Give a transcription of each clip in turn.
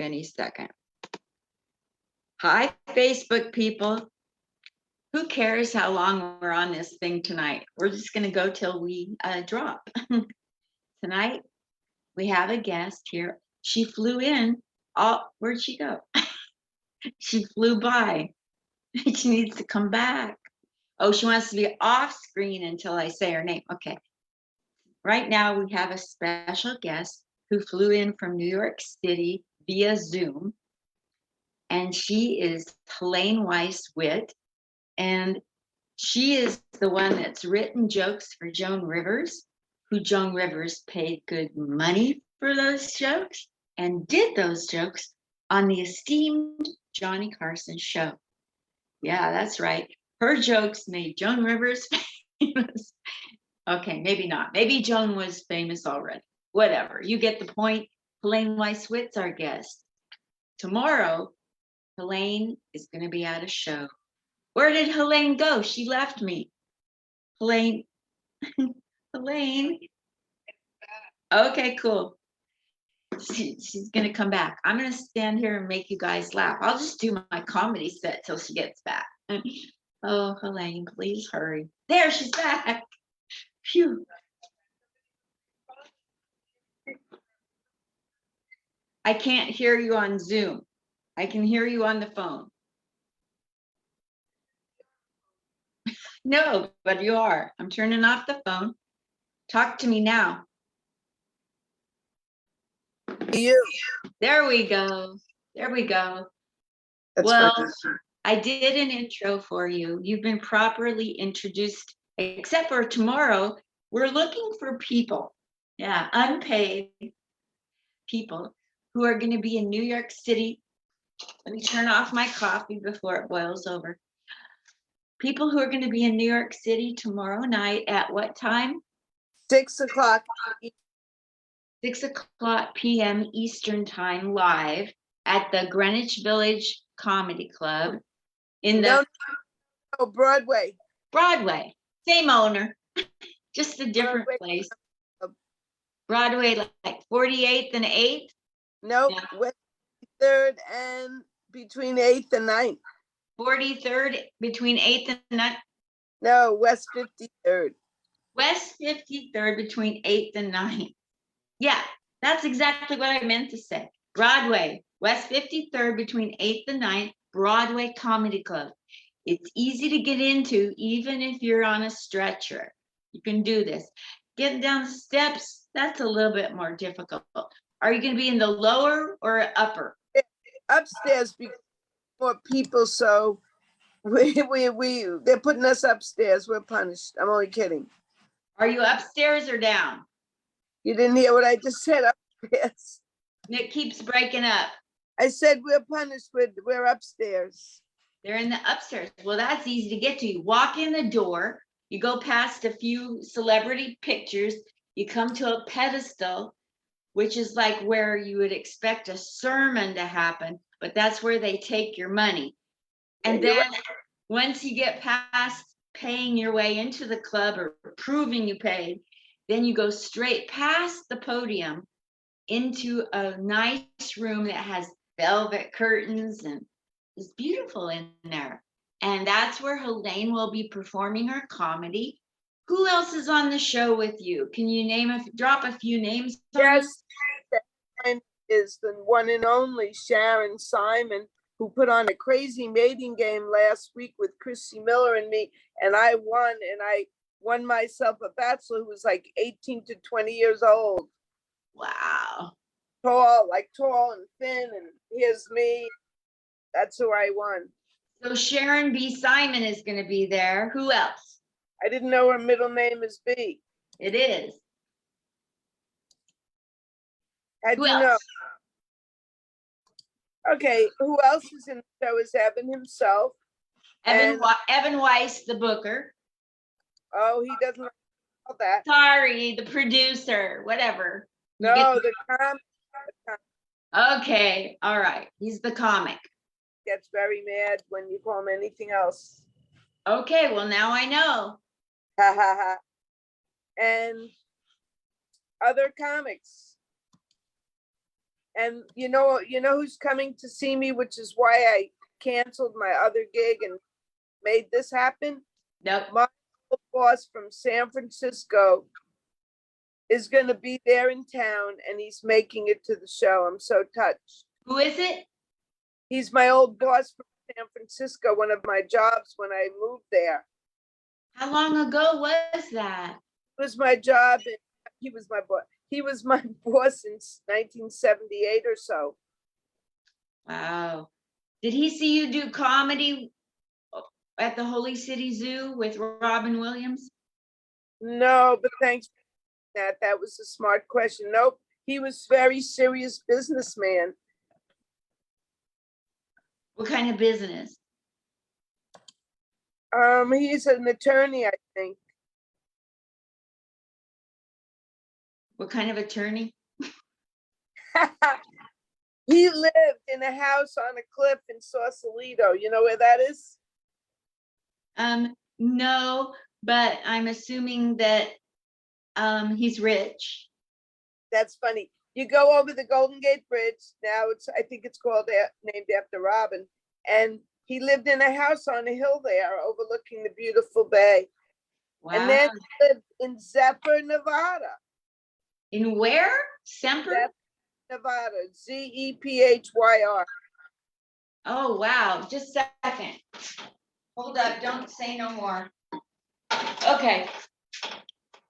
any second. Hi, Facebook people. Who cares how long we're on this thing tonight? We're just going to go till we drop. Tonight, we have a guest here. She flew in. Where'd she go? She flew by. She needs to come back. Oh, she wants to be off screen until I say her name. Okay. Right now, we have a special guest who flew in from New York City via Zoom. And she is Helaine Witt. And she is the one that's written jokes for Joan Rivers, who Joan Rivers paid good money for those jokes and did those jokes on the esteemed Johnny Carson show. Yeah, that's right. Her jokes made Joan Rivers famous. Okay, maybe not. Maybe Joan was famous already. Whatever. You get the point. Helaine Witt's our guest. Tomorrow, Helaine is going to be at a show. Where did Helaine go? She left me. Helaine. Helaine. Okay, cool. She's going to come back. I'm going to stand here and make you guys laugh. I'll just do my comedy set till she gets back. Oh, Helaine, please hurry. There, she's back. Phew. I can't hear you on Zoom. I can hear you on the phone. No, but you are. I'm turning off the phone. Talk to me now. You. There we go. There we go. That's well, funny. I did an intro for you. You've been properly introduced, except for tomorrow. We're looking for people. Yeah, unpaid people who are going to be in New York City. Let me turn off my coffee before it boils over. People who are going to be in New York City tomorrow night at what time? 6 o'clock. 6:00 p.m. Eastern Time, live at the Greenwich Village Comedy Club in the Broadway. Broadway. Same owner, just a different Broadway. place. Broadway, like 48th and 8th? No, yeah. West 3rd and between 8th and 9th. 43rd between 8th and 9th? No, West 53rd. West 53rd between 8th and 9th. Yeah, that's exactly what I meant to say. Broadway, West 53rd between 8th and 9th, Broadway Comedy Club. It's easy to get into, even if you're on a stretcher. You can do this. Getting down the steps, that's a little bit more difficult. Are you going to be in the lower or upper? Upstairs, because more people, so they're putting us upstairs. We're punished. I'm only kidding. Are you upstairs or down? You didn't hear what I just said. Upstairs. It keeps breaking up. I said we're punished. We're upstairs. They're in the upstairs. Well, that's easy to get to. You walk in the door, you go past a few celebrity pictures, you come to a pedestal, which is like where you would expect a sermon to happen, but that's where they take your money. And then once you get past paying your way into the club or proving you paid, then you go straight past the podium into a nice room that has velvet curtains and is beautiful in there. And that's where Helaine will be performing her comedy. Who else is on the show with you? Can you drop a few names? Yes, is the one and only Sharon Simon, who put on a crazy mating game last week with Chrissy Miller and me, and I won myself a bachelor who was like 18 to 20 years old. Wow. Tall and thin, and here's me. That's who I won. So Sharon B. Simon is going to be there. Who else? I didn't know her middle name is B. It is. How'd you know? Okay, who else is in the show is Evan himself. Evan Weiss, the booker. Oh, he doesn't know that. Sorry, the producer, whatever. No, the comic. Okay, all right. He's the comic. Gets very mad when you call him anything else. Okay, well, now I know. Ha ha ha. And other comics. And you know who's coming to see me, which is why I canceled my other gig and made this happen. Nope. My old boss from San Francisco is going to be there in town, and he's making it to the show. I'm so touched. Who is it? He's my old boss from San Francisco, one of my jobs when I moved there. How long ago was that? It was my job, and he was my boss. He was my boss since 1978 or so. Wow. Did he see you do comedy at the Holy City Zoo with Robin Williams? No, but thanks for that. That was a smart question. Nope. He was very serious businessman. What kind of business? He's an attorney, I think. What kind of attorney? He lived in a house on a cliff in Sausalito. You know where that is? No, but I'm assuming that he's rich. That's funny. You go over the Golden Gate Bridge. Now I think it's called named after Robin. And he lived in a house on a hill there overlooking the beautiful bay. Wow. And then he lived in Zephyr, Nevada. In where? Semper? Zephyr, Nevada. Zephyr. Oh, wow. Just a second. Hold up. Don't say no more. Okay.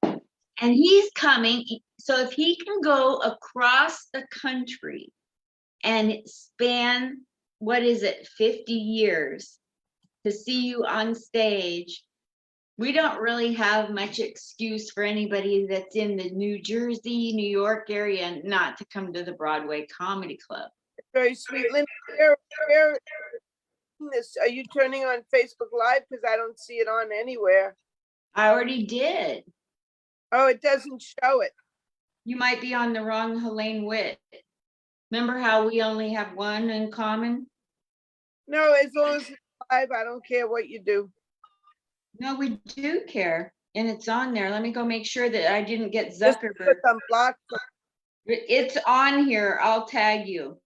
And he's coming. So if he can go across the country and span, what is it, 50 years to see you on stage, we don't really have much excuse for anybody that's in the New Jersey, New York area not to come to the Broadway Comedy Club. Very sweet. Linda, are you turning on Facebook Live? Because I don't see it on anywhere. I already did. Oh, it doesn't show it. You might be on the wrong Helaine Witt. Remember how we only have one in common? No, as long as it's live, I don't care what you do. No, we do care. And it's on there. Let me go make sure that I didn't get Just Zuckerberg. because I'm blocked. It's on here. I'll tag you.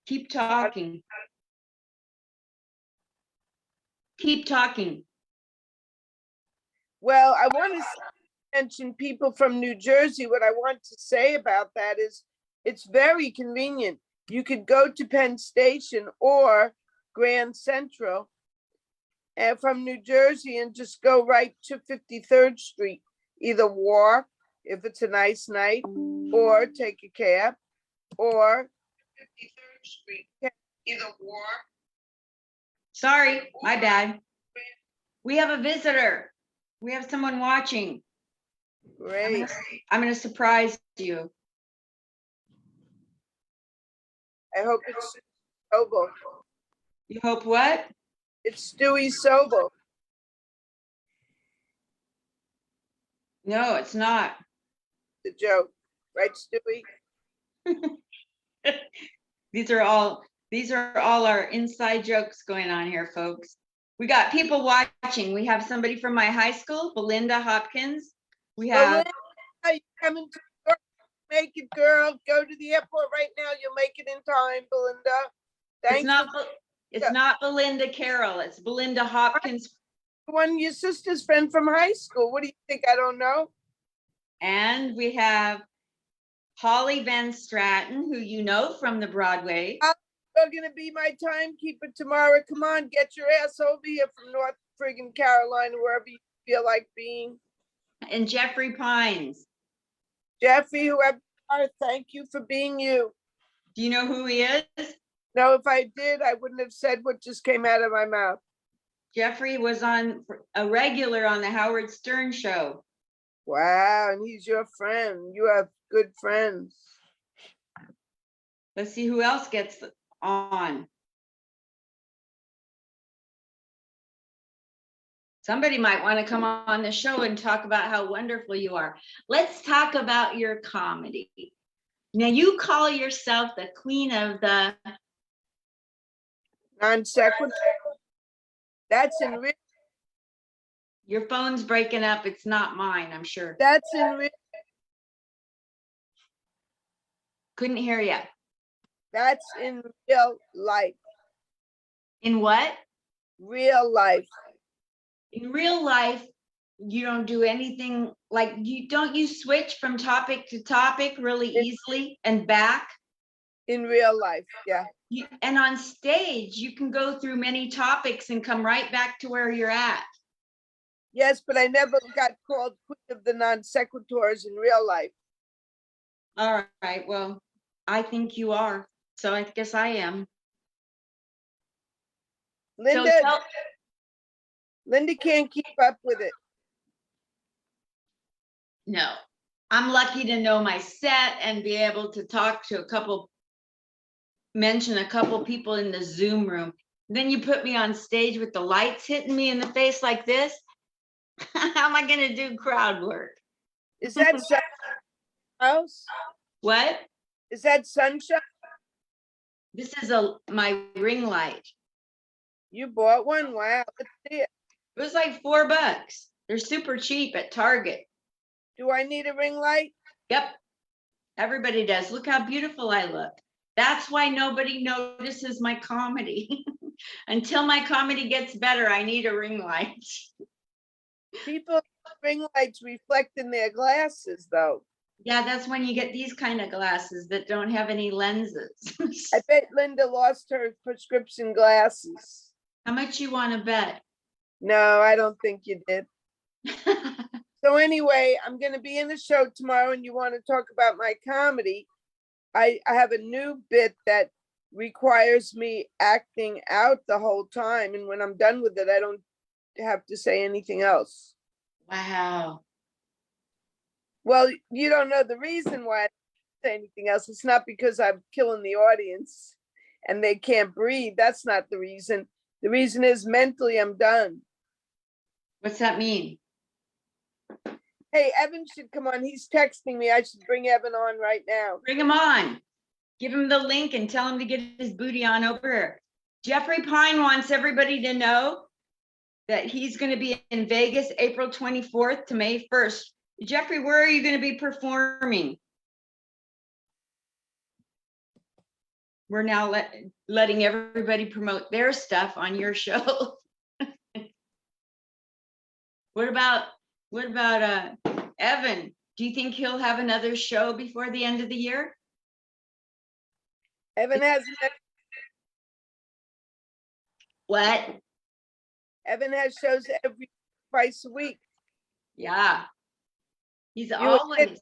Keep talking. Keep talking. Well, I want to mention people from New Jersey. What I want to say about that is it's very convenient. You could go to Penn Station or Grand Central and from New Jersey and just go right to 53rd Street. Either walk if it's a nice night or take a cab or 53rd Street. Either walk. Sorry, my bad. We have a visitor. We have someone watching. Great. I'm going to surprise you. I hope it's Sobel. You hope what? It's Stewie Sobel. No, it's not. The joke, right, Stewie? These are all our inside jokes going on here, folks. We got people watching. We have somebody from my high school, Belinda Hopkins. We have Belinda, you coming to New York? Make it, girl. Go to the airport right now. You'll make it in time, Belinda. It's not Belinda Carroll. It's Belinda Hopkins. One your sister's friend from high school. What do you think? I don't know. And we have Holly Van Stratton, who you know from the Broadway. You're gonna be my timekeeper tomorrow. Come on, get your ass over here from North friggin' Carolina, wherever you feel like being. And Jeffrey Pines. Jeffrey, whoever you are, thank you for being you. Do you know who he is? No, if I did, I wouldn't have said what just came out of my mouth. Jeffrey was on a regular on the Howard Stern show. Wow, and he's your friend. You have good friends. Let's see who else gets on. Somebody might want to come on the show and talk about how wonderful you are. Let's talk about your comedy. Now, you call yourself the queen of the Non sequitur. That's in real. Your phone's breaking up. It's not mine, I'm sure. That's in real. Couldn't hear you. That's in real life. In what? Real life. In real life, you don't do anything like don't you switch from topic to topic really easily and back? In real life, yeah. And on stage, you can go through many topics and come right back to where you're at. Yes, but I never got called queen of the non sequiturs in real life. All right, well, I think you are. So I guess I am. Linda, So Linda can't keep up with it. no, I'm lucky to know my set and be able to talk to mention a couple people in the Zoom room. Then you put me on stage with the lights hitting me in the face like this. How am I going to do crowd work? Is that house? What? Is that sunshine? This is my ring light. You bought one? Wow, let's see it. It was like $4. They're super cheap at Target. Do I need a ring light? Yep. Everybody does. Look how beautiful I look. That's why nobody notices my comedy. Until my comedy gets better, I need a ring light. People ring lights reflect in their glasses, though. Yeah, that's when you get these kind of glasses that don't have any lenses. I bet Linda lost her prescription glasses. How much you want to bet? No, I don't think you did. So anyway, I'm going to be in the show tomorrow and you want to talk about my comedy. I have a new bit that requires me acting out the whole time. And when I'm done with it, I don't have to say anything else. Wow. Well, you don't know the reason why I don't say anything else. It's not because I'm killing the audience and they can't breathe. That's not the reason. The reason is mentally I'm done. What's that mean? Hey, Evan should come on. He's texting me. I should bring Evan on right now. Bring him on. Give him the link and tell him to get his booty on over here. Jeffrey Pine wants everybody to know that he's going to be in Vegas April 24th to May 1st. Jeffrey, where are you going to be performing? We're now letting everybody promote their stuff on your show. What about Evan? Do you think he'll have another show before the end of the year? Evan has What? Evan has shows twice a week. Yeah. He's always.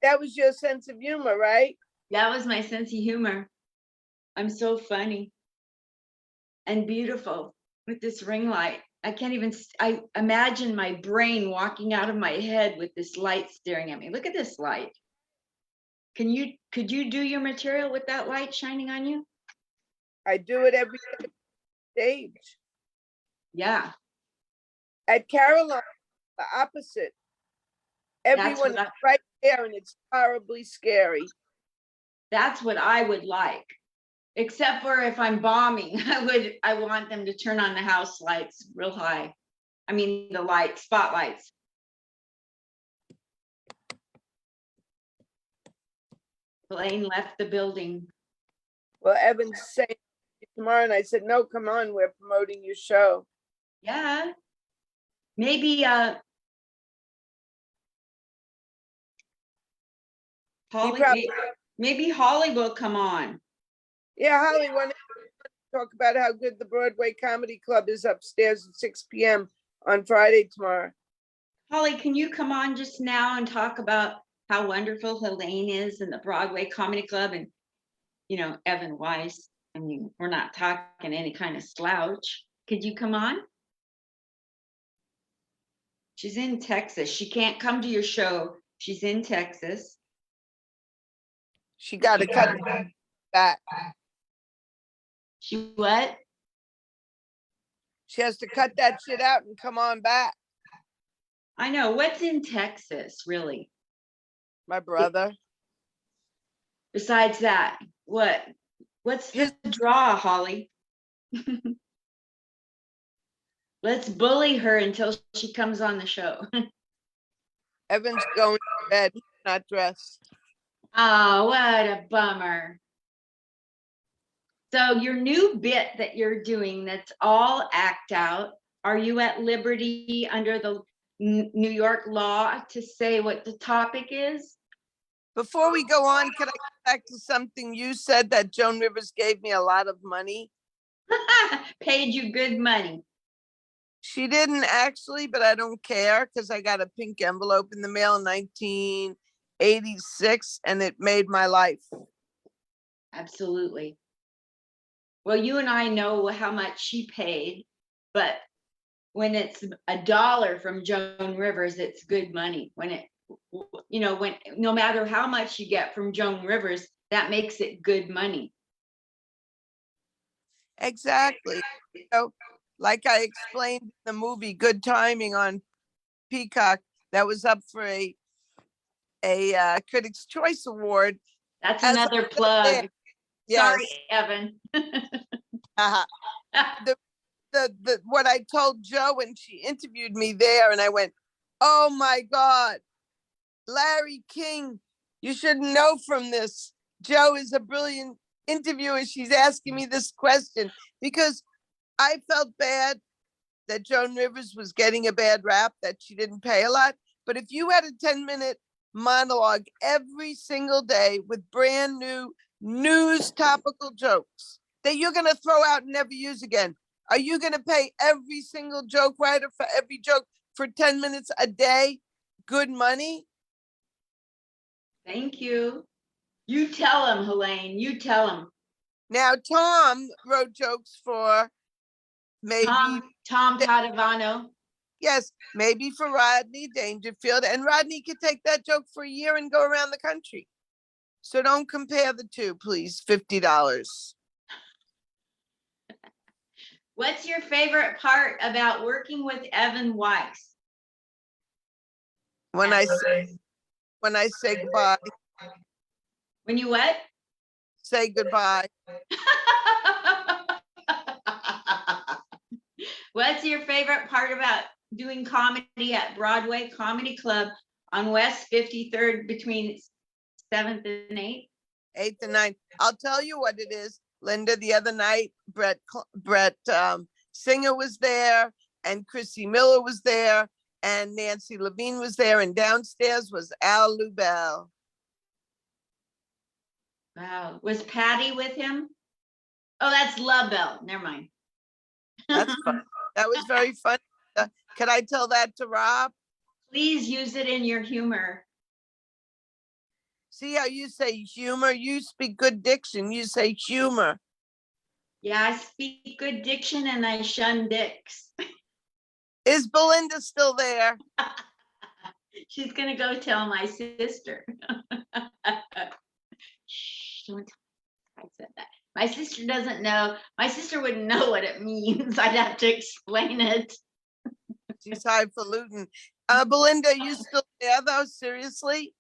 That was your sense of humor, right? That was my sense of humor. I'm so funny and beautiful with this ring light. I imagine my brain walking out of my head with this light staring at me. Look at this light. Could you do your material with that light shining on you? I do it every stage. Yeah. At Caroline, the opposite. Everyone is right there and it's horribly scary. That's what I would like. Except for if I'm bombing, I want them to turn on the house lights real high. I mean, the spotlights. Helaine left the building. Well, Evan's saying tomorrow, and I said, no, come on, we're promoting your show. Yeah. Maybe Holly, maybe Holly will come on. Yeah, Holly, want to talk about how good the Broadway Comedy Club is upstairs at 6 p.m. on Friday tomorrow. Holly, can you come on just now and talk about how wonderful Helaine is in the Broadway Comedy Club and, Evan Weiss? I mean, we're not talking any kind of slouch. Could you come on? She's in Texas. She can't come to your show. She's in Texas. She got to cut that. She what? She has to cut that shit out and come on back. I know. What's in Texas, really? My brother. Besides that, what's the draw, Holly? Let's bully her until she comes on the show. Evan's going to bed. He's not dressed. Oh, what a bummer. So your new bit that you're doing, that's all act out, are you at liberty under the New York law to say what the topic is? Before we go on, can I go back to something you said that Joan Rivers gave me a lot of money? Paid you good money. She didn't actually, but I don't care because I got a pink envelope in the mail in 1986 and it made my life. Absolutely. Well, you and I know how much she paid, but when it's $1 from Joan Rivers, it's good money. When it, when no matter how much you get from Joan Rivers, that makes it good money. Exactly. So, like I explained in the movie Good Timing on Peacock, that was up for a Critics' Choice Award. That's As I another said there, plug. Sorry, yes. Evan. uh the what I told Joe when she interviewed me there, and I went, "Oh my God, Larry King, you should know from this. Joe is a brilliant interviewer. She's asking me this question because I felt bad that Joan Rivers was getting a bad rap, that she didn't pay a lot. But if you had a 10-minute monologue every single day with brand new news topical jokes that you're going to throw out and never use again, are you going to pay every single joke writer for every joke for 10 minutes a day good money? Thank you. You tell him, Helaine. You tell him. Now, Tom wrote jokes for maybe, Tom Padavano. yes, maybe for Rodney Dangerfield, and Rodney could take that joke for a year and go around the country. So don't compare the two, please. $50. What's your favorite part about working with Evan Weiss? When I say goodbye, When you what? say goodbye. What's your favorite part about doing comedy at Broadway Comedy Club on West 53rd between 7th and 8th? 8th and 9th. I'll tell you what it is, Linda. The other night, Brett Singer was there, and Chrissy Miller was there, and Nancy Levine was there, and downstairs was Al Lubell. Wow. Was Patty with him? Oh, that's Love Bell. Never mind. That's fun. That was very fun. Could I tell that to Rob? Please use it in your humor. See how you say humor? You speak good diction. You say humor. Yeah, I speak good diction and I shun dicks. Is Belinda still there? She's going to go tell my sister. Shh, don't tell I said that. My sister doesn't know. My sister wouldn't know what it means. I'd have to explain it. She's highfalutin. Belinda, you still there though? Seriously?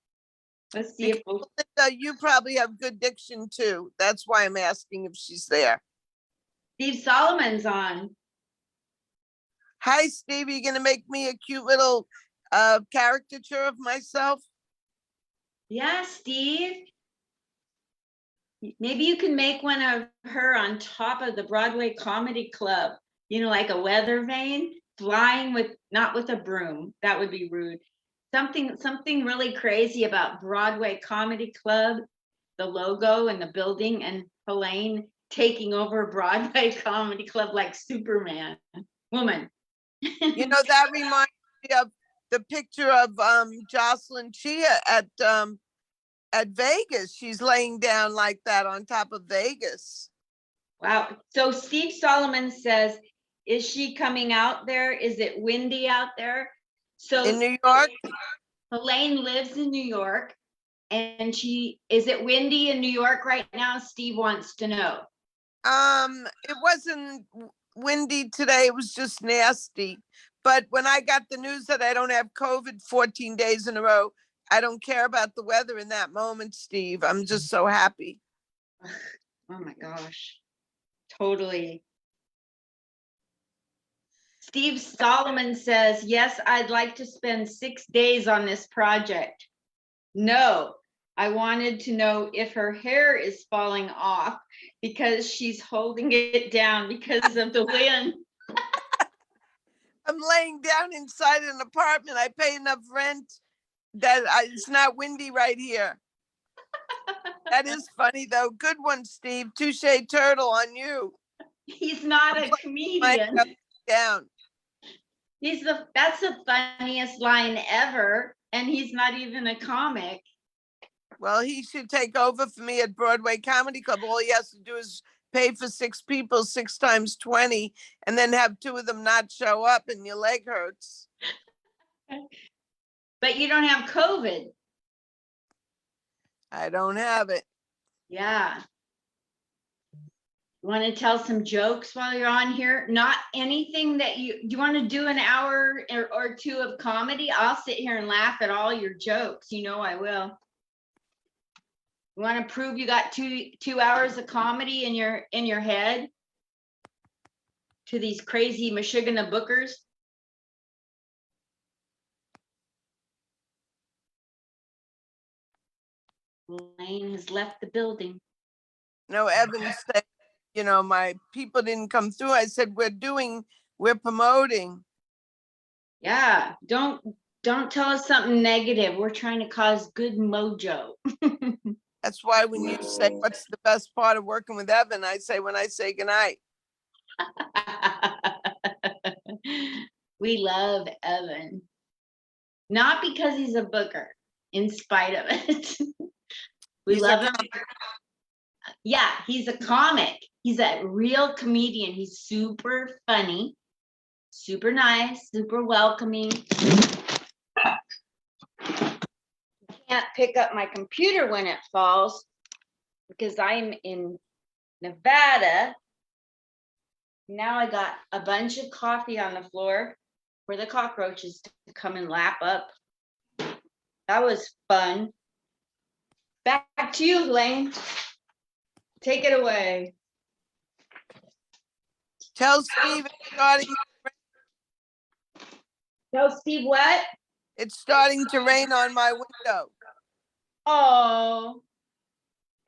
Let's see if Because Belinda, you probably have good diction too. That's why I'm asking if she's there. Steve Solomon's on. Hi, Steve. Are you gonna make me a cute little caricature of myself? Yeah, Steve. Maybe you can make one of her on top of the Broadway Comedy Club, like a weather vane, flying with, not with a broom. That would be rude. Something really crazy about Broadway Comedy Club, the logo and the building, and Helaine taking over Broadway Comedy Club like Superman woman. That reminds me of the picture of Jocelyn Chia at Vegas. She's laying down like that on top of Vegas. Wow. So Steve Solomon says, is she coming out there? Is it windy out there? So in New York? Helaine lives in New York, and is it windy in New York right now? Steve wants to know. It wasn't windy today. It was just nasty. But when I got the news that I don't have COVID 14 days in a row, I don't care about the weather in that moment, Steve. I'm just so happy. Oh my gosh. Totally. Steve Solomon says, yes, I'd like to spend 6 days on this project. No, I wanted to know if her hair is falling off because she's holding it down because of the wind. I'm laying down inside an apartment. I pay enough rent that it's not windy right here. That is funny though. Good one, Steve. Touche turtle on you. He's not I'm a playing my comedian. down. That's the funniest line ever, and he's not even a comic. Well, he should take over for me at Broadway Comedy Club. All he has to do is pay for 6 people, 6 times 20, and then have 2 of them not show up and your leg hurts. But you don't have COVID. I don't have it. Yeah. You want to tell some jokes while you're on here? Not anything that do you want to do an hour or two of comedy? I'll sit here and laugh at all your jokes. You know I will. You want to prove you got 2 hours of comedy in your head to these crazy Michigan bookers? Helaine has left the building. No, Evan said, my people didn't come through. I said, we're promoting. Yeah, don't tell us something negative. We're trying to cause good mojo. That's why when you say, what's the best part of working with Evan? I say, when I say goodnight. We love Evan. Not because he's a booker, in spite of it. We love him. Yeah, he's a comic. He's a real comedian. He's super funny, super nice, super welcoming. Can't pick up my computer when it falls because I'm in Nevada. Now I got a bunch of coffee on the floor for the cockroaches to come and lap up. That was fun. Back to you, Helaine. Take it away. Tell Steve Tell Steve what? it's starting to rain on my window. Oh,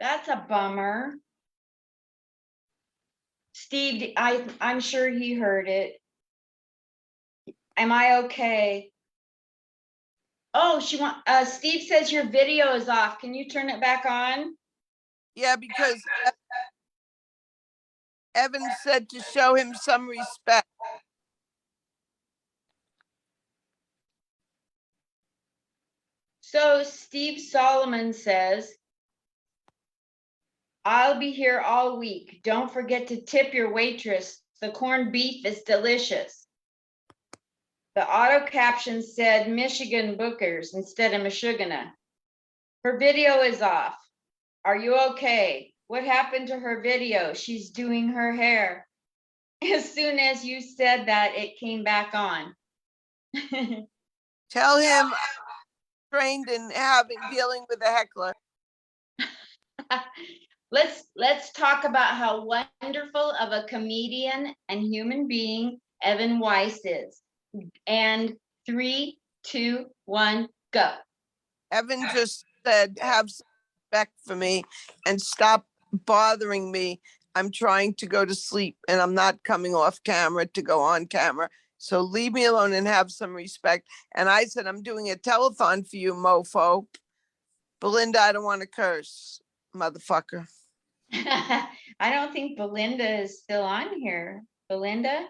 that's a bummer. Steve, I'm sure he heard it. Am I okay? Oh, Steve says your video is off. Can you turn it back on? Yeah, because Evan said to show him some respect. So Steve Solomon says, I'll be here all week. Don't forget to tip your waitress. The corned beef is delicious. The auto caption said Michigan Bookers instead of Michigana. Her video is off. Are you okay? What happened to her video? She's doing her hair. As soon as you said that, it came back on. Tell him I'm trained in dealing with a heckler. Let's talk about how wonderful of a comedian and human being Evan Weiss is. And 3, 2, 1, go. Evan just said, have some respect for me and stop bothering me. I'm trying to go to sleep and I'm not coming off camera to go on camera. So leave me alone and have some respect. And I said, I'm doing a telethon for you, mofo. Belinda, I don't want to curse, motherfucker. I don't think Belinda is still on here. Belinda,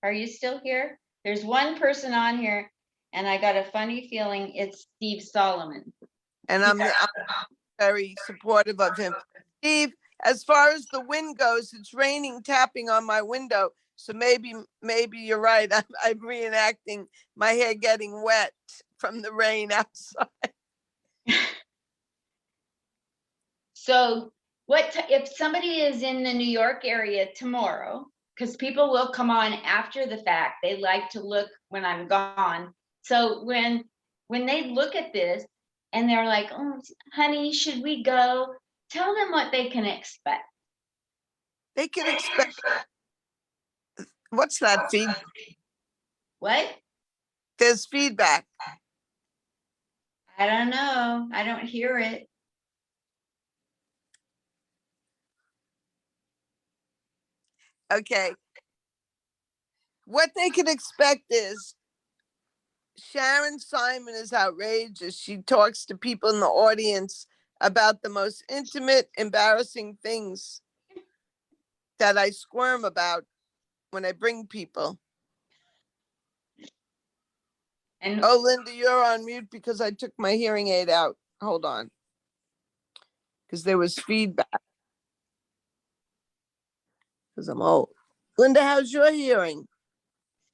are you still here? There's one person on here, and I got a funny feeling it's Steve Solomon. And I'm very supportive of him. Steve, as far as the wind goes, it's raining, tapping on my window. So maybe you're right. I'm reenacting my hair getting wet from the rain outside. So if somebody is in the New York area tomorrow, because people will come on after the fact, they like to look when I'm gone. So when they look at this and they're like, oh, honey, should we go? Tell them what they can expect. They can expect. What's that feed? What? There's feedback. I don't know. I don't hear it. Okay. What they can expect is Sharon Simon is outrageous. She talks to people in the audience about the most intimate, embarrassing things that I squirm about when I bring people. And Oh, Linda, you're on mute because I took my hearing aid out. Hold on. Because there was feedback. Because I'm old. Linda, how's your hearing?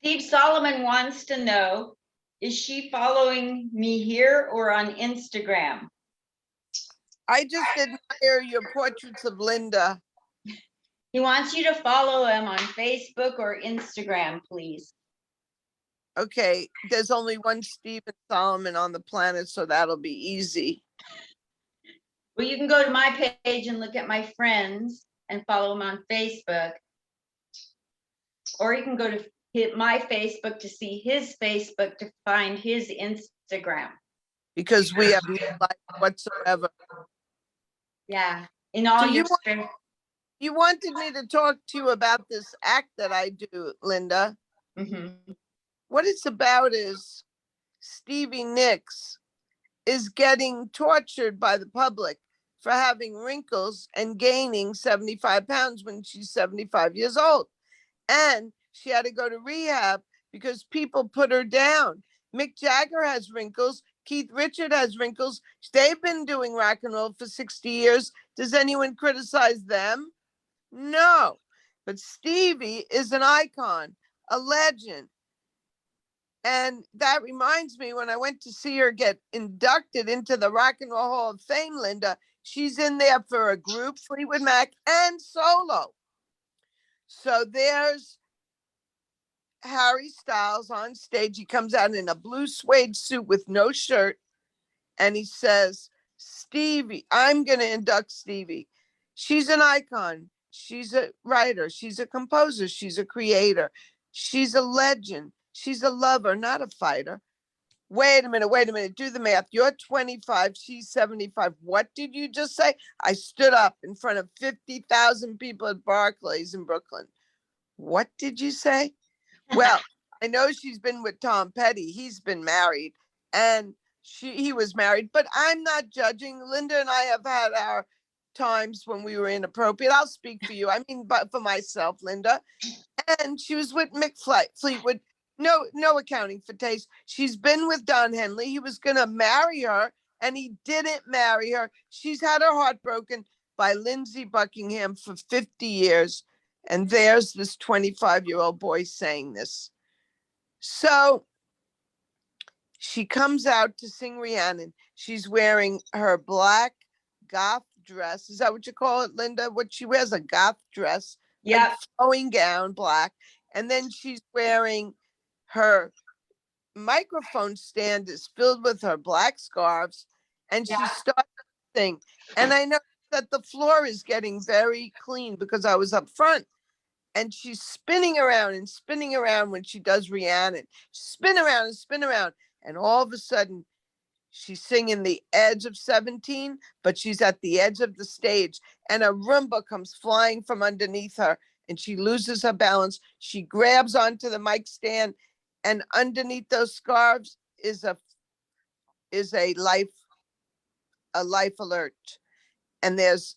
Steve Solomon wants to know, is she following me here or on Instagram? I just admire your portraits of Linda. He wants you to follow him on Facebook or Instagram, please. Okay, there's only one Stephen Solomon on the planet, so that'll be easy. Well, you can go to my page and look at my friends and follow him on Facebook. Or you can go to my Facebook to see his Facebook to find his Instagram. Because we have no life whatsoever. Yeah, in all So your you wanted me to talk to you about this act that I do, Linda. Mhm. What it's about is Stevie Nicks is getting tortured by the public for having wrinkles and gaining 75 pounds when she's 75 years old. And she had to go to rehab because people put her down. Mick Jagger has wrinkles. Keith Richard has wrinkles. They've been doing rock and roll for 60 years. Does anyone criticize them? No. But Stevie is an icon, a legend. And that reminds me, when I went to see her get inducted into the Rock and Roll Hall of Fame, Linda, she's in there for a group, Fleetwood Mac, and solo. So there's Harry Styles on stage. He comes out in a blue suede suit with no shirt, and he says, Stevie, I'm going to induct Stevie. She's an icon. She's a writer. She's a composer. She's a creator. She's a legend. She's a lover, not a fighter. Wait a minute. Do the math. You're 25. She's 75. What did you just say? I stood up in front of 50,000 people at Barclays in Brooklyn. What did you say? Well, I know she's been with Tom Petty. He's been married, and he was married, but I'm not judging. Linda and I have had our times when we were inappropriate. I'll speak for you. I mean, but for myself, Linda. And she was with Mick Fleetwood. No accounting for taste. She's been with Don Henley. He was gonna marry her, and he didn't marry her. She's had her heart broken by Lindsey Buckingham for 50 years. And there's this 25-year-old boy saying this. So she comes out to sing Rhiannon. She's wearing her black goth dress. Is that what you call it, Linda? What she wears, a goth dress, Yeah, flowing gown, black. And then she's wearing her microphone stand is filled with her black scarves, and she starts to sing. And I know that the floor is getting very clean because I was up front. And she's spinning around and spinning around when she does Rhiannon. Spin around and spin around. And all of a sudden, she's singing the edge of 17, but she's at the edge of the stage. And a Roomba comes flying from underneath her, and she loses her balance. She grabs onto the mic stand, and underneath those scarves is a life alert. And there's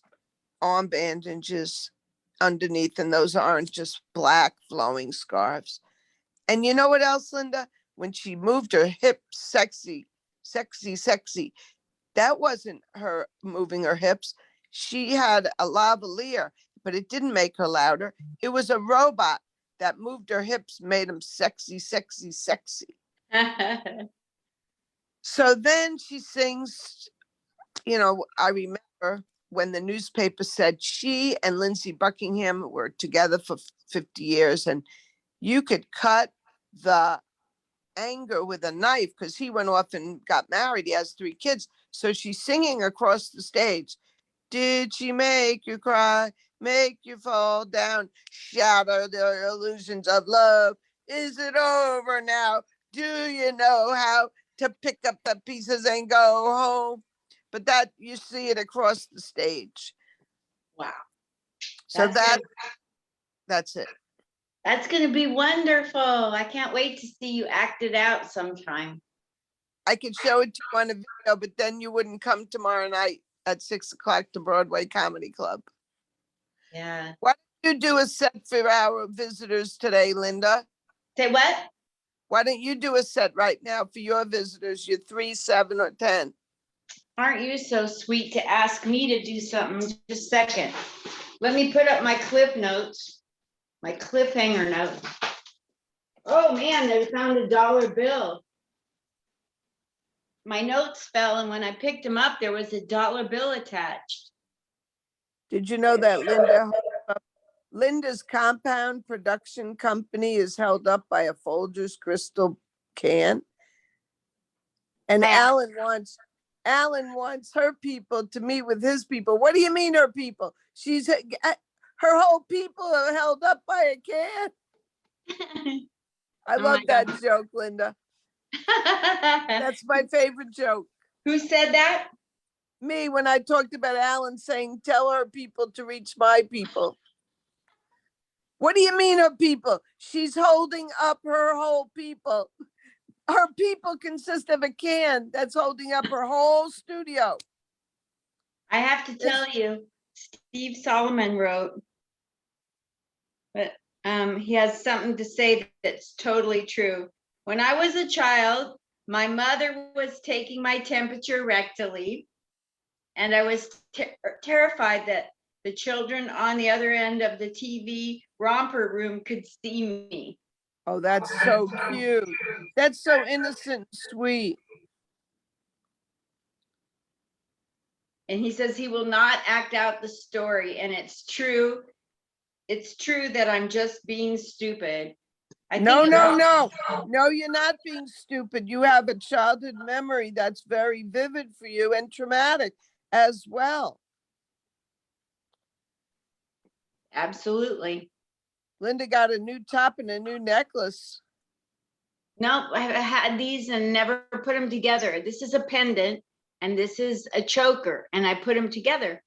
arm bandages underneath, and those aren't just black flowing scarves. And you know what else, Linda? When she moved her hips, sexy, that wasn't her moving her hips. She had a lavalier, but it didn't make her louder. It was a robot that moved her hips, made them sexy. So then she sings, I remember when the newspaper said she and Lindsey Buckingham were together for 50 years, and you could cut the anger with a knife because he went off and got married. He has 3 kids. So she's singing across the stage. Did she make you cry? Make you fall down? Shatter the illusions of love. Is it over now? Do you know how to pick up the pieces and go home? But that you see it across the stage. wow. So That's That's it. That's going to be wonderful. I can't wait to see you act it out sometime. I could show it to you on a video, but then you wouldn't come tomorrow night at 6 o'clock to Broadway Comedy Club. Yeah. Why don't you do a set for our visitors today, Linda? Say what? Why don't you do a set right now for your visitors, your 3, 7, or 10? Aren't you so sweet to ask me to do something? Just a second. Let me put up my cliff notes, my cliffhanger note. Oh man, they found a dollar bill. My notes fell, and when I picked them up, there was a dollar bill attached. Did you know that Linda's compound production company is held up by a Folgers crystal can? And Yeah. Alan wants her people to meet with his people. What do you mean her people? Her whole people are held up by a can. I Oh love my that God. joke, Linda. That's my favorite joke. Who said that? Me, when I talked about Alan saying, tell her people to reach my people. What do you mean her people? She's holding up her whole people. Her people consist of a can that's holding up her whole studio. I have to tell you, Steve Solomon wrote, but he has something to say that's totally true. When I was a child, my mother was taking my temperature rectally, and I was terrified that the children on the other end of the TV romper room could see me. Oh, that's so cute. That's so innocent and sweet. And he says he will not act out the story. And it's true. It's true that I'm just being stupid. No, you're not being stupid. You have a childhood memory that's very vivid for you and traumatic as well. Absolutely. Linda got a new top and a new necklace. Nope, I had these and never put them together. This is a pendant and this is a choker, and I put them together.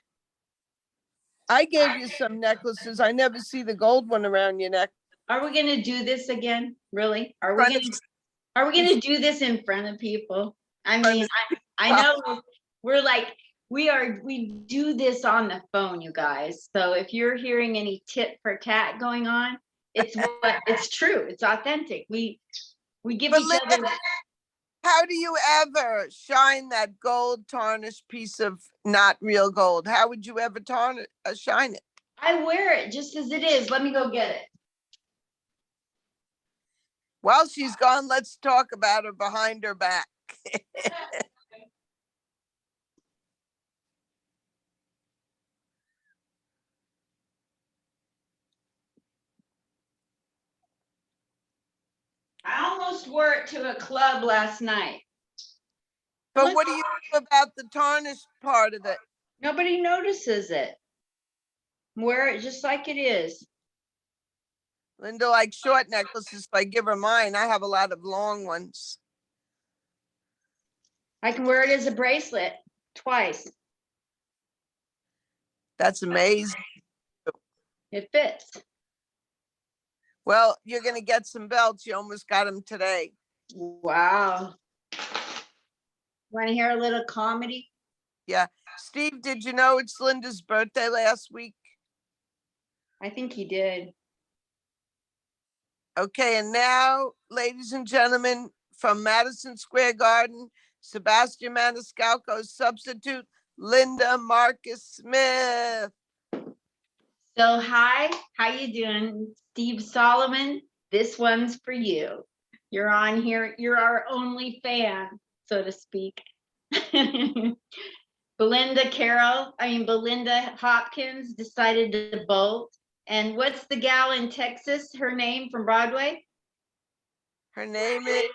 I gave you some necklaces. I never see the gold one around your neck. Are we going to do this again? Really? Are we going to do this in front of people? I mean, I know we do this on the phone, you guys. So if you're hearing any tit for tat going on, it's true. It's authentic. We give But each Linda, other. how do you ever shine that gold tarnished piece of not real gold? How would you ever shine it? I wear it just as it is. Let me go get it. While she's gone, let's talk about her behind her back. I almost wore it to a club last night. But what do you do about the tarnished part of it? Nobody notices it. Wear it just like it is. Linda likes short necklaces, so I give her mine. I have a lot of long ones. I can wear it as a bracelet twice. That's amazing. It fits. Well, you're going to get some belts. You almost got them today. Wow. Want to hear a little comedy? Yeah. Steve, did you know it's Linda's birthday last week? I think he did. Okay, and now, ladies and gentlemen, from Madison Square Garden, Sebastian Maniscalco's substitute, Linda Marcus Smith. So hi, how you doing? Steve Solomon, this one's for you. You're on here, you're our only fan, so to speak. Belinda Hopkins decided to bolt. And what's the gal in Texas, her name from Broadway? Her name is,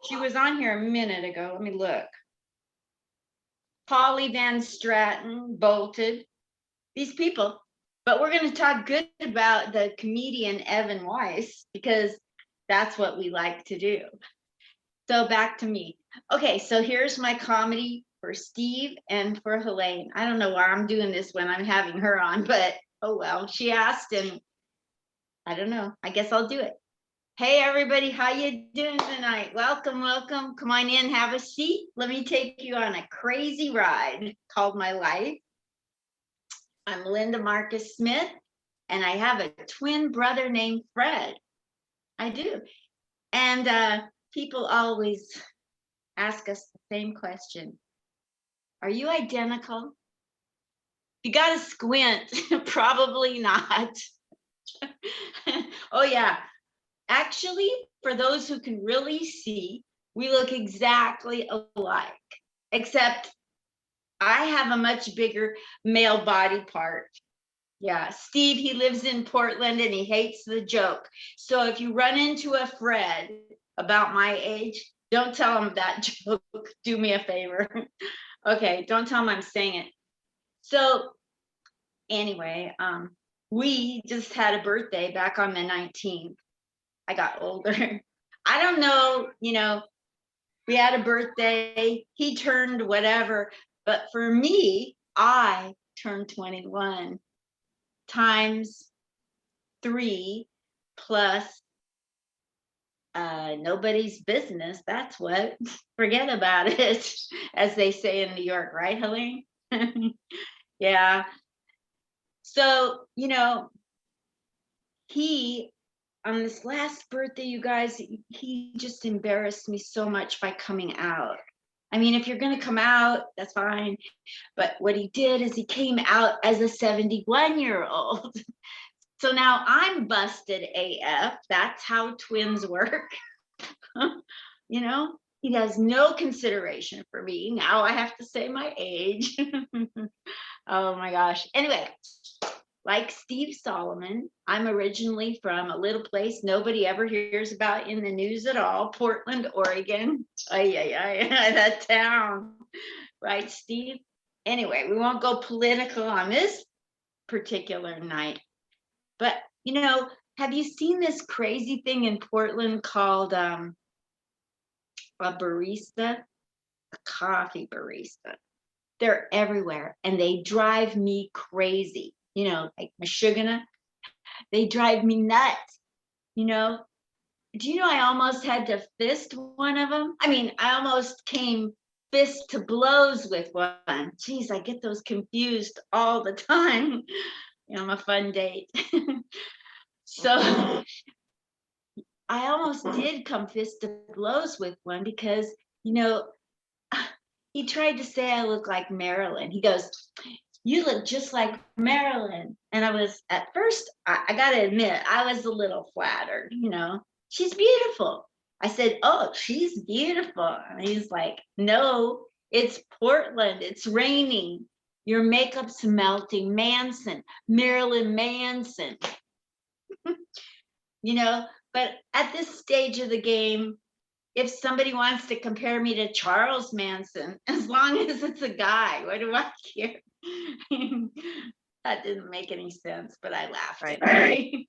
she was on here a minute ago. Let me look. Polly Van Stratton bolted. These people. But we're going to talk good about the comedian Evan Weiss, because that's what we like to do. So back to me. Okay, so here's my comedy for Steve and for Helaine. I don't know why I'm doing this when I'm having her on, but Oh, well, she asked and I don't know. I guess I'll do it. Hey, everybody, how you doing tonight? Welcome, welcome. Come on in, have a seat. Let me take you on a crazy ride called my life. I'm Linda Marcus Smith, and I have a twin brother named Fred. I do. And people always ask us the same question. Are you identical? You got to squint. Probably not. Oh, yeah. Actually, for those who can really see, we look exactly alike, except I have a much bigger male body part. Yeah, Steve, he lives in Portland and he hates the joke. So if you run into a Fred about my age, don't tell him that joke. Do me a favor. Okay, don't tell him I'm saying it. So anyway, we just had a birthday back on the 19th. I got older. I don't know, we had a birthday, he turned whatever, but for me, I turned 21 times 3 plus nobody's business. That's what. Forget about it, as they say in New York, right, Helaine? Yeah. So, he on this last birthday, you guys, he just embarrassed me so much by coming out. I mean, if you're going to come out, that's fine. But what he did is he came out as a 71-year-old. So now I'm busted AF. That's how twins work. He has no consideration for me. Now I have to say my age. Oh my gosh. Anyway, like Steve Solomon, I'm originally from a little place nobody ever hears about in the news at all, Portland, Oregon. That town. Right, Steve? Anyway, we won't go political on this particular night. But, have you seen this crazy thing in Portland called a barista? A coffee barista. They're everywhere and they drive me crazy. Like Meshuggah, they drive me nuts. Do you know I almost had to fist one of them? I mean, I almost came fist to blows with one. Geez, I get those confused all the time. I'm a fun date. So I almost did come fist to blows with one because, he tried to say I look like Marilyn. He goes, "You look just like Marilyn." And I was, at first, I got to admit, I was a little flattered, she's beautiful. I said, "Oh, she's beautiful." And he's like, "No, it's Portland. It's raining. Your makeup's melting. Marilyn Manson. But at this stage of the game, if somebody wants to compare me to Charles Manson, as long as it's a guy, what do I care? That didn't make any sense, but I laughed. Right.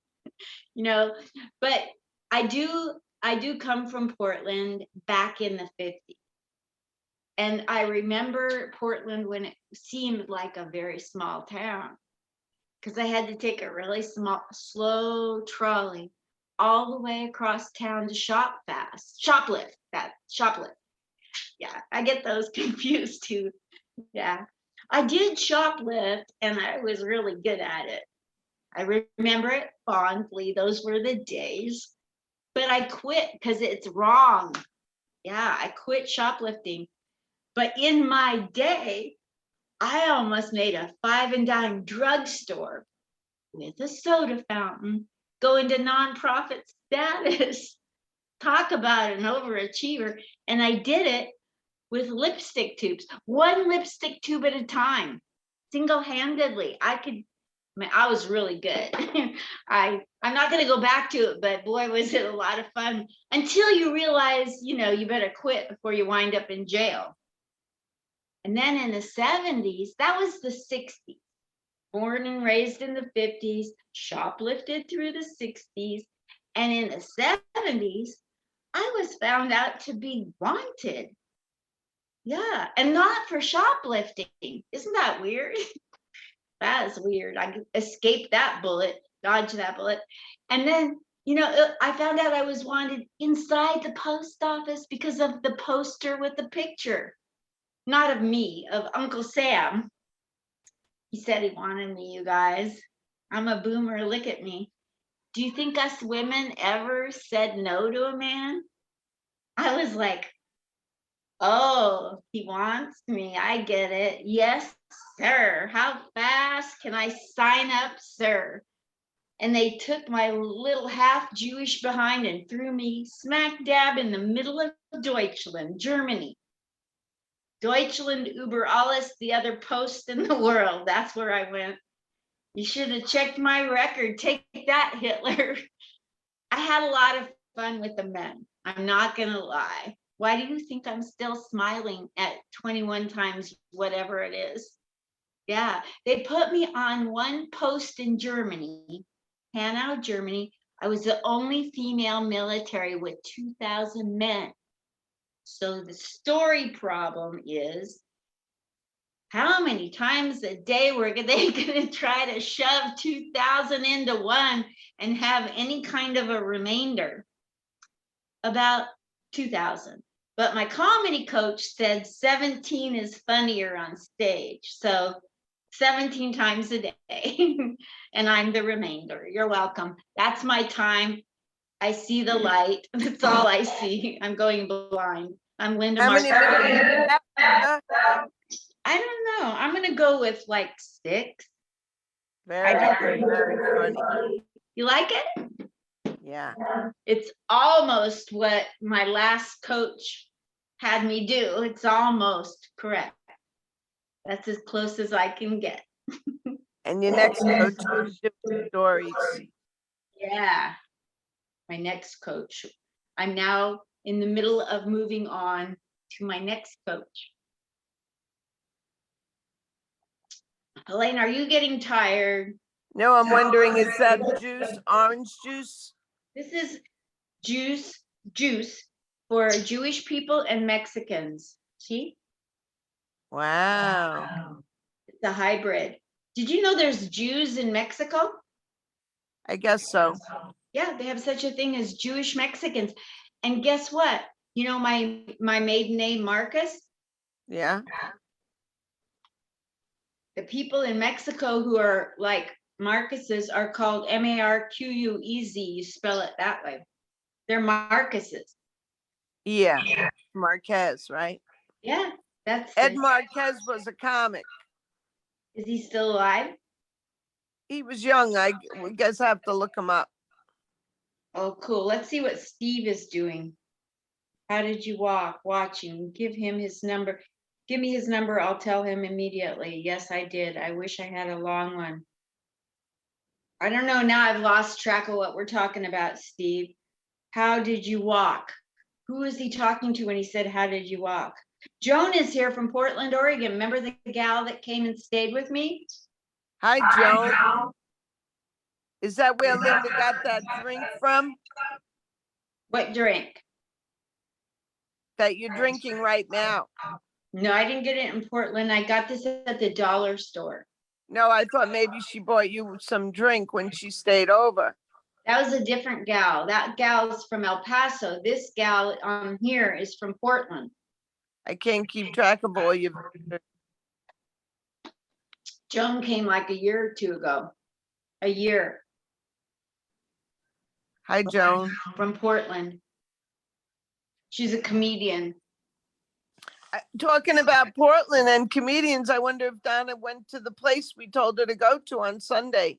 But I do come from Portland back in the 50s. And I remember Portland when it seemed like a very small town, because I had to take a really slow trolley all the way across town to shoplift. Yeah, I get those confused too. Yeah, I did shoplift and I was really good at it. I remember it fondly. Those were the days. But I quit because it's wrong. Yeah, I quit shoplifting. But in my day, I almost made a 5 and dime drugstore with a soda fountain go into nonprofit status. Talk about an overachiever. And I did it with lipstick tubes, one lipstick tube at a time, single-handedly. I was really good. I'm not going to go back to it, but boy, was it a lot of fun until you realize, you better quit before you wind up in jail. And then in the 70s, that was the 60s. Born and raised in the 50s, shoplifted through the 60s. And in the 70s, I was found out to be wanted. Yeah, and not for shoplifting. Isn't that weird? That is weird. I escaped that bullet, dodged that bullet. And then, I found out I was wanted inside the post office because of the poster with the picture. Not of me, of Uncle Sam. He said he wanted me, you guys. I'm a boomer. Look at me. Do you think us women ever said no to a man? I was like, oh, he wants me. I get it. Yes, sir. How fast can I sign up, sir? And they took my little half Jewish behind and threw me smack dab in the middle of Deutschland, Germany. Deutschland über alles, the other post in the world. That's where I went. You should have checked my record. Take that, Hitler. I had a lot of fun with the men. I'm not going to lie. Why do you think I'm still smiling at 21 times whatever it is? Yeah, they put me on one post in Germany, Hanau, Germany. I was the only female military with 2,000 men. So the story problem is, how many times a day were they going to try to shove 2,000 into one and have any kind of a remainder? About 2,000. But my comedy coach said 17 is funnier on stage. So 17 times a day. And I'm the remainder. You're welcome. That's my time. I see the light. That's all I see. I'm going blind. I'm Linda How Mark. many minutes? I don't know. I'm going to go with like 6. Very, very funny. You like it? Yeah. It's almost what my last coach had me do. It's almost correct. That's as close as I can get. And your next coach is stories. Yeah. My next coach. I'm now in the middle of moving on to my next coach. Helaine, are you getting tired? No, I'm wondering, is that juice, orange juice? This is juice for Jewish people and Mexicans. See? Wow. It's a hybrid. Did you know there's Jews in Mexico? I guess so. Yeah, they have such a thing as Jewish Mexicans. And guess what? You know my maiden name, Marcus? Yeah. The people in Mexico who are like Marcuses are called Marquez. You spell it that way. They're Marcuses. Yeah. Marquez, right? Yeah, that's Ed it. Marquez was a comic. Is he still alive? He was young. I guess I have to look him up. Oh, cool. Let's see what Steve is doing. How did you walk? Watching. Give him his number. Give me his number. I'll tell him immediately. Yes, I did. I wish I had a long one. I don't know. Now I've lost track of what we're talking about, Steve. How did you walk? Who is he talking to when he said, how did you walk? Joan is here from Portland, Oregon. Remember the gal that came and stayed with me? Hi, Joan. Is that where Linda got that drink from What drink? that you're drinking right now? No, I didn't get it in Portland. I got this at the dollar store. No, I thought maybe she bought you some drink when she stayed over. That was a different gal. That gal's from El Paso. This gal on here is from Portland. I can't keep track of all your. Joan came like a year or two ago. A year. Hi, Joan. From Portland. She's a comedian. Talking about Portland and comedians, I wonder if Donna went to the place we told her to go to on Sunday.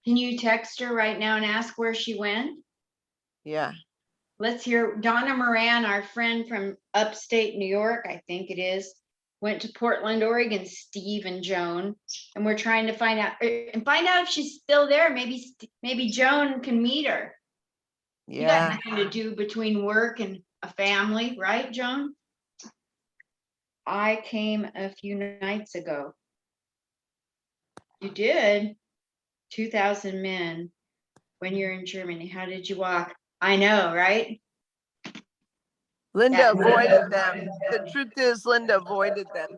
Can you text her right now and ask where she went? Yeah. Let's hear Donna Moran, our friend from upstate New York, I think it is, went to Portland, Oregon, Steve and Joan, and we're trying to find out if she's still there. Maybe Joan can meet her. You got Yeah. nothing to do between work and a family, right, Joan? I came a few nights ago. You did? 2,000 men when you're in Germany. How did you walk? I know, right? Linda Yeah. avoided them. The truth is Linda avoided them.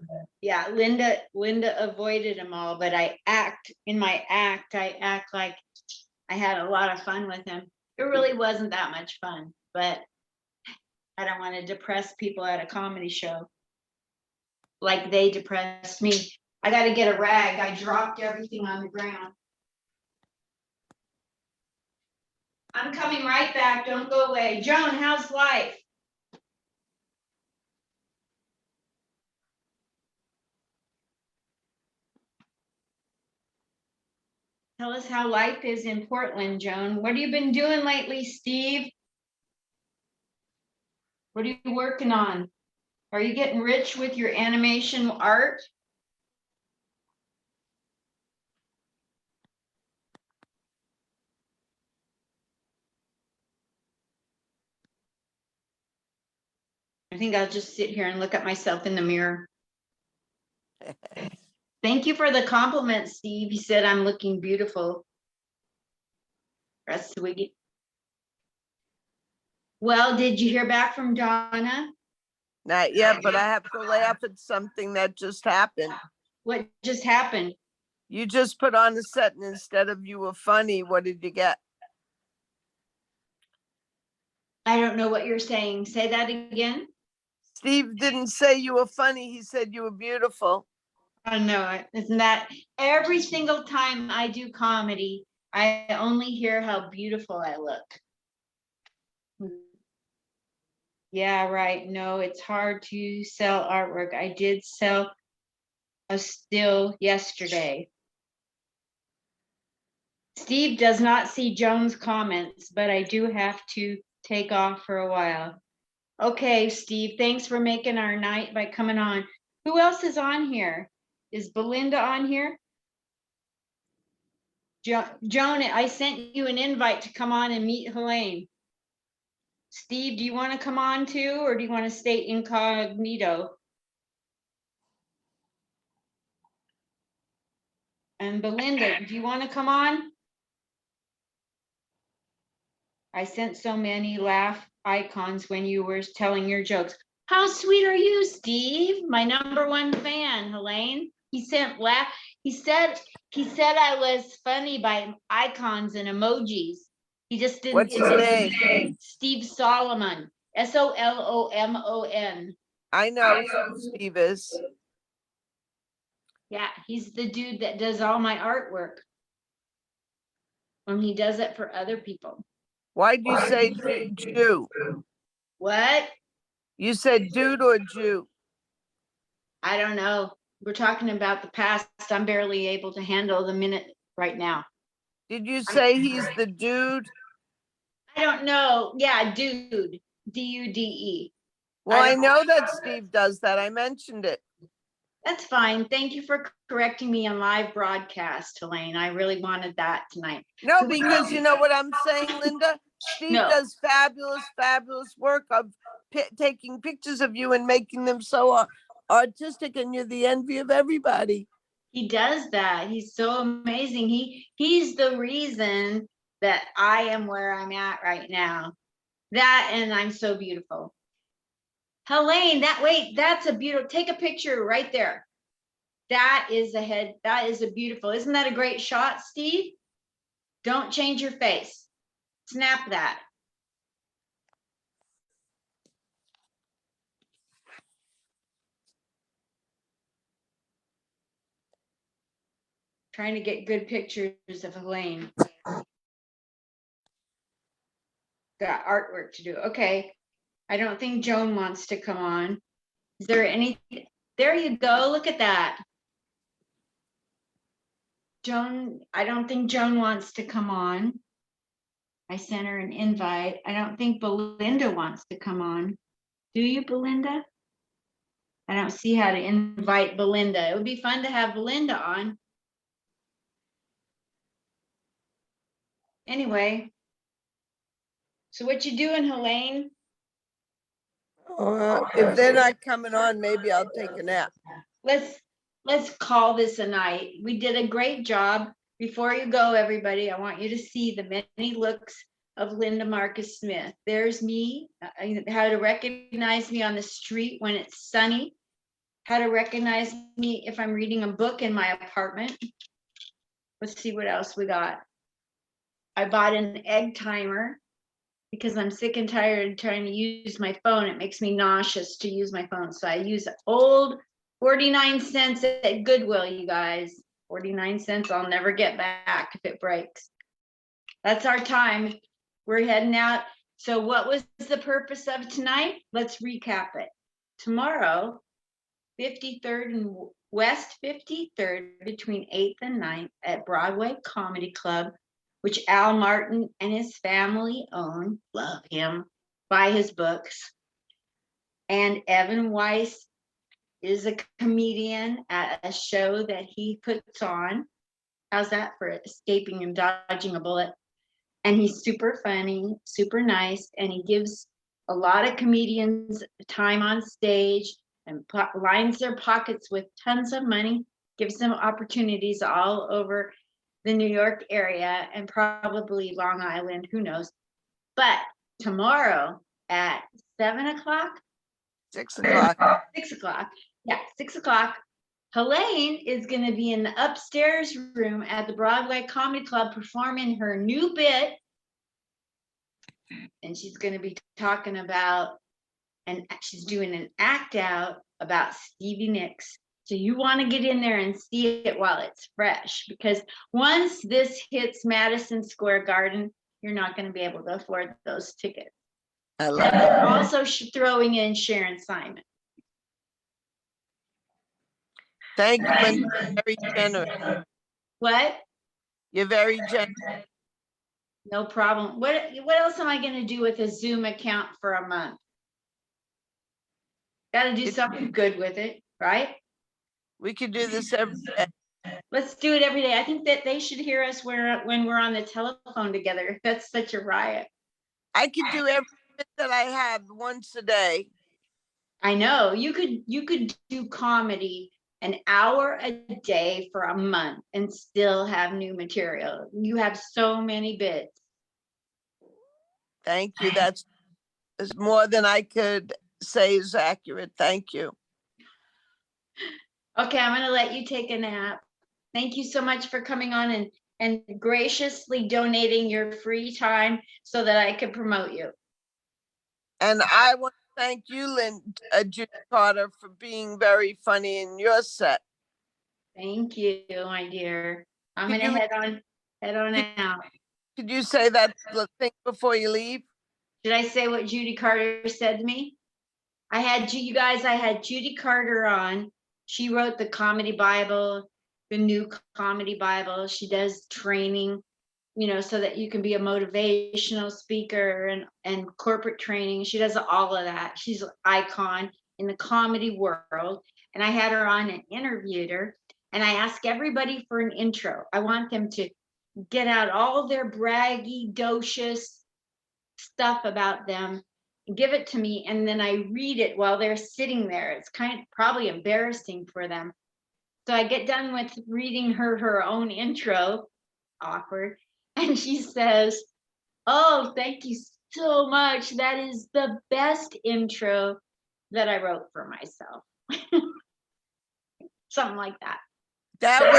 Yeah, Linda avoided them all, but I act like I had a lot of fun with him. It really wasn't that much fun, but I don't want to depress people at a comedy show like they depressed me. I got to get a rag. I dropped everything on the ground. I'm coming right back. Don't go away. Joan, how's life? Tell us how life is in Portland, Joan. What have you been doing lately, Steve? What are you working on? Are you getting rich with your animation art? I think I'll just sit here and look at myself in the mirror. Thank you for the compliment, Steve. He said I'm looking beautiful. That's sweet. Well, did you hear back from Donna? Not yet, but I have to laugh at something that just happened. What just happened? You just put on a set and instead of you were funny, what did you get? I don't know what you're saying. Say that again. Steve didn't say you were funny. He said you were beautiful. I know it. Isn't that every single time I do comedy, I only hear how beautiful I look. Yeah, right. No, it's hard to sell artwork. I did sell a still yesterday. Steve does not see Joan's comments, but I do have to take off for a while. Okay, Steve, thanks for making our night by coming on. Who else is on here? Is Belinda on here? Joan, I sent you an invite to come on and meet Helaine. Steve, do you want to come on too, or do you want to stay incognito? And Belinda, do you want to come on? I sent so many laugh icons when you were telling your jokes. How sweet are you, Steve? My #1 fan, Helaine. He sent laugh. He said I was funny by icons and emojis. He just didn't. What's his name? Steve Solomon. Solomon. I know who Steve is. Yeah, he's the dude that does all my artwork. When he does it for other people. Why'd you say Jew? What? You said dude or Jew? I don't know. We're talking about the past. I'm barely able to handle the minute right now. Did you say he's the dude? I don't know. Yeah, dude. DUDE. Well, I know that Steve does that. I mentioned it. That's fine. Thank you for correcting me on live broadcast, Helaine. I really wanted that tonight. No, because you know what I'm saying, Linda? Steve does fabulous work of taking pictures of you and making them so artistic, and you're the envy of everybody. He does that. He's so amazing. He's the reason that I am where I'm at right now. That and I'm so beautiful. Helaine, that's a beautiful, take a picture right there. That is a beautiful, isn't that a great shot, Steve? Don't change your face. Snap that. Trying to get good pictures of Helaine. Got artwork to do. Okay. I don't think Joan wants to come on. Is there any? There you go. Look at that. Joan, I don't think Joan wants to come on. I sent her an invite. I don't think Belinda wants to come on. Do you, Belinda? I don't see how to invite Belinda. It would be fun to have Belinda on. Anyway. So what you doing, Helaine? If they're not coming on, maybe I'll take a nap. Let's call this a night. We did a great job. Before you go, everybody, I want you to see the many looks of Linda Marcus Smith. There's me, how to recognize me on the street when it's sunny, how to recognize me if I'm reading a book in my apartment. Let's see what else we got. I bought an egg timer because I'm sick and tired of trying to use my phone. It makes me nauseous to use my phone. So I use old 49 cents at Goodwill, you guys. 49 cents I'll never get back if it breaks. That's our time. We're heading out. So what was the purpose of tonight? Let's recap it. Tomorrow, 53rd and West 53rd between 8th and 9th at Broadway Comedy Club, which Al Martin and his family own. Love him. Buy his books. And Evan Weiss is a comedian at a show that he puts on. How's that for escaping and dodging a bullet? And he's super funny, super nice, and he gives a lot of comedians time on stage and lines their pockets with tons of money, gives them opportunities all over the New York area and probably Long Island, who knows. But tomorrow at 7 o'clock, 6 o'clock. 6 o'clock, yeah, 6 o'clock, Helaine is going to be in the upstairs room at the Broadway Comedy Club performing her new bit. And she's going to be talking about, and she's doing an act out about Stevie Nicks. So you want to get in there and see it while it's fresh, because once this hits Madison Square Garden, you're not going to be able to afford those tickets. I love it. They're also throwing in Sharon Simon. Thank you, Linda. Very generous. What? You're very generous. No problem. What else am I going to do with a Zoom account for a month? Got to do something good with it, right? We could do this every day. Let's do it every day. I think that they should hear us when we're on the telephone together. That's such a riot. I could do every bit that I have once a day. I know. You could do comedy an hour a day for a month and still have new material. You have so many bits. Thank you. That's more than I could say is accurate. Thank you. Okay, I'm going to let you take a nap. Thank you so much for coming on and graciously donating your free time so that I could promote you. And I want to thank you, Judy Carter, for being very funny in your set. Thank you, my dear. I'm going to head on out. Could you say that thing before you leave? Did I say what Judy Carter said to me? I had Judy Carter on. She wrote the Comedy Bible, the new Comedy Bible. She does training, so that you can be a motivational speaker and corporate training. She does all of that. She's an icon in the comedy world. And I had her on and interviewed her. And I ask everybody for an intro. I want them to get out all their braggadocious stuff about them, give it to me, and then I read it while they're sitting there. It's probably embarrassing for them. So I get done with reading her own intro, awkward, and she says, "Oh, thank you so much. That is the best intro that I wrote for myself." Something like that. That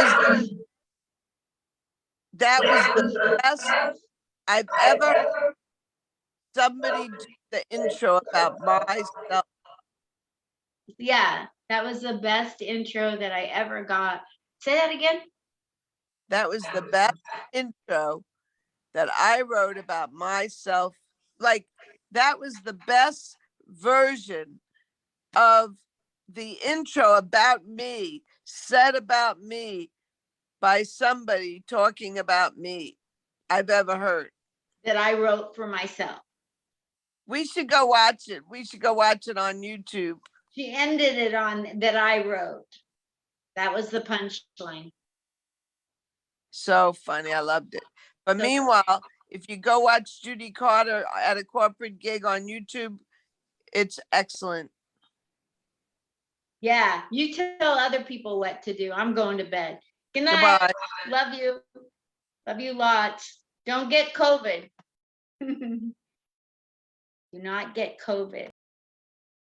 was the best I've ever heard somebody do the intro about myself. Yeah, that was the best intro that I ever got. Say that again. That was the best intro that I wrote about myself. Like, that was the best version of the intro about me, said about me by somebody talking about me, I've ever heard. That I wrote for myself. We should go watch it. We should go watch it on YouTube. She ended it on that I wrote. That was the punchline. So funny. I loved it. But meanwhile, if you go watch Judy Carter at a corporate gig on YouTube, it's excellent. Yeah, you tell other people what to do. I'm going to bed. Good night. Goodbye. Love you. Love you lots. Don't get COVID. Do not get COVID.